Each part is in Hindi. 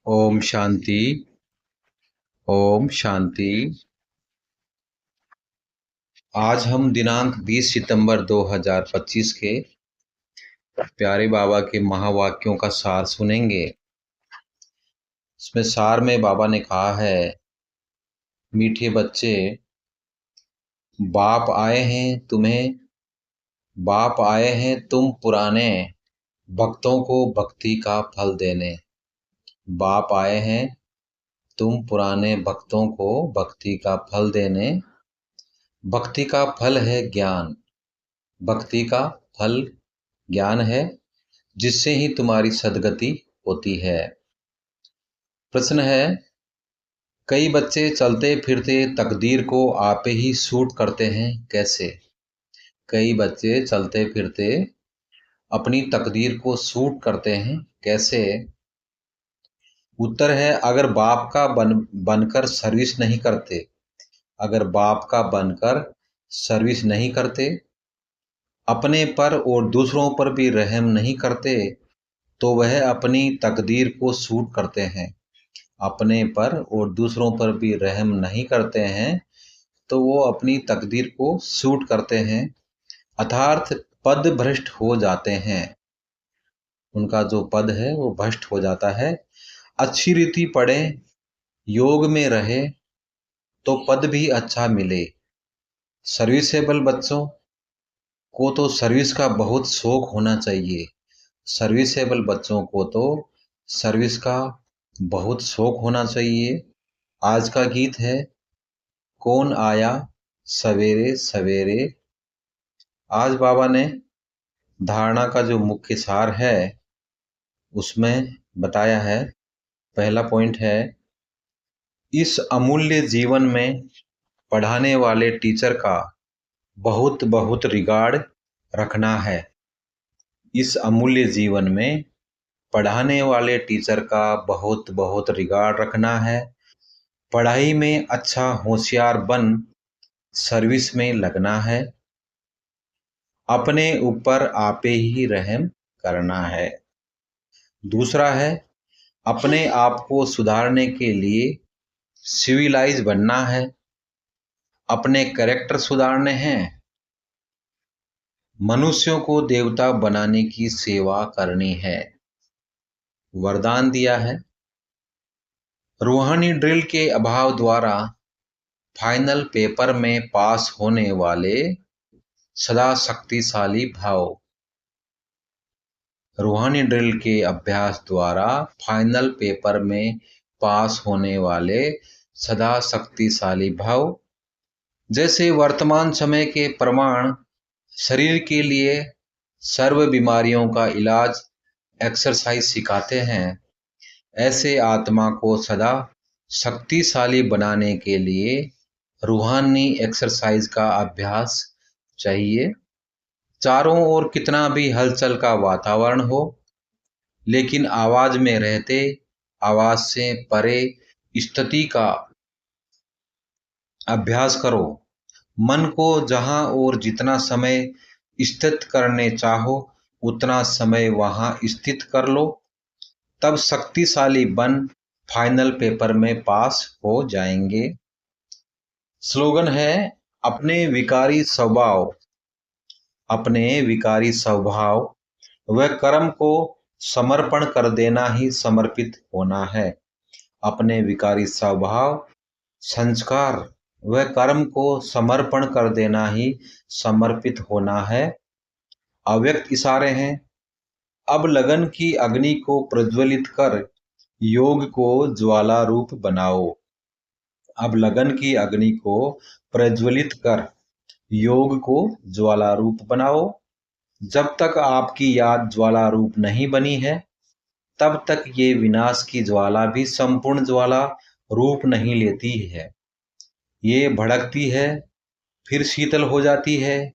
ओम शांति। ओम शांति। आज हम दिनांक 20 सितंबर 2025 के प्यारे बाबा के महावाक्यों का सार सुनेंगे। इसमें सार में बाबा ने कहा है, मीठे बच्चे, बाप आए हैं तुम पुराने भक्तों को भक्ति का फल देने। बाप आए हैं तुम पुराने भक्तों को भक्ति का फल देने। भक्ति का फल है ज्ञान। भक्ति का फल ज्ञान है, जिससे ही तुम्हारी सद्गति होती है। प्रश्न है, कई बच्चे चलते फिरते तकदीर को आपे ही सूट करते हैं, कैसे? कई बच्चे चलते फिरते अपनी तकदीर को सूट करते हैं, कैसे? उत्तर है, अगर बाप का बनकर सर्विस नहीं करते, अगर बाप का बनकर सर्विस नहीं करते, अपने पर और दूसरों पर भी रहम नहीं करते, तो वह अपनी तकदीर को सूट करते हैं। अपने पर और दूसरों पर भी रहम नहीं करते हैं, तो वो अपनी तकदीर को सूट करते हैं, अर्थात पद भ्रष्ट हो जाते हैं। उनका जो पद है वो भ्रष्ट हो जाता है। अच्छी रीति पढ़े, योग में रहे, तो पद भी अच्छा मिले। सर्विसेबल बच्चों को तो सर्विस का बहुत शौक होना चाहिए। सर्विसेबल बच्चों को तो सर्विस का बहुत शौक होना चाहिए। आज का गीत है, कौन आया सवेरे सवेरे। आज बाबा ने धारणा का जो मुख्य सार है उसमें बताया है। पहला पॉइंट है, इस अमूल्य जीवन में पढ़ाने वाले टीचर का बहुत बहुत रिगार्ड रखना है। इस अमूल्य जीवन में पढ़ाने वाले टीचर का बहुत बहुत रिगार्ड रखना है। पढ़ाई में अच्छा होशियार बन सर्विस में लगना है। अपने ऊपर आपे ही रहम करना है। दूसरा है, अपने आप को सुधारने के लिए सिविलाइज बनना है। अपने कैरेक्टर सुधारने हैं। मनुष्यों को देवता बनाने की सेवा करनी है। वरदान दिया है, रूहानी ड्रिल के अभाव द्वारा फाइनल पेपर में पास होने वाले सदा शक्तिशाली भाव। रूहानी ड्रिल के अभ्यास द्वारा फाइनल पेपर में पास होने वाले सदा शक्तिशाली भाव, जैसे वर्तमान समय के प्रमाण शरीर के लिए सर्व बीमारियों का इलाज एक्सरसाइज सिखाते हैं, ऐसे आत्मा को सदा शक्तिशाली बनाने के लिए रूहानी एक्सरसाइज का अभ्यास चाहिए। चारों ओर कितना भी हलचल का वातावरण हो, लेकिन आवाज में रहते आवाज से परे स्थिति का अभ्यास करो। मन को जहां और जितना समय स्थित करने चाहो, उतना समय वहां स्थित कर लो, तब शक्तिशाली बन फाइनल पेपर में पास हो जाएंगे। स्लोगन है, अपने विकारी स्वभाव व कर्म को समर्पण कर देना ही समर्पित होना है। अपने विकारी स्वभाव, संस्कार व कर्म को समर्पण कर देना ही समर्पित होना है। अव्यक्त इशारे हैं, अब लगन की अग्नि को प्रज्वलित कर योग को ज्वाला रूप बनाओ। अब लगन की अग्नि को प्रज्वलित कर योग को ज्वाला रूप बनाओ। जब तक आपकी याद ज्वाला रूप नहीं बनी है, तब तक ये विनाश की ज्वाला भी संपूर्ण ज्वाला रूप नहीं लेती है। ये भड़कती है, फिर शीतल हो जाती है,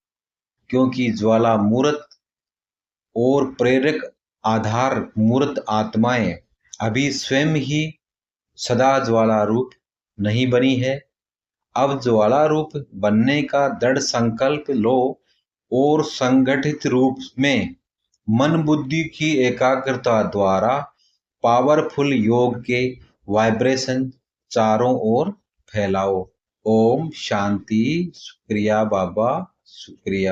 क्योंकि ज्वाला मूर्त और प्रेरक आधार मूर्त आत्माएं अभी स्वयं ही सदा ज्वाला रूप नहीं बनी है। अब ज्वाला रूप बनने का दृढ़ संकल्प लो और संगठित रूप में मन बुद्धि की एकाग्रता द्वारा पावरफुल योग के वाइब्रेशन चारों ओर फैलाओ। ओम शांति। शुक्रिया बाबा, शुक्रिया।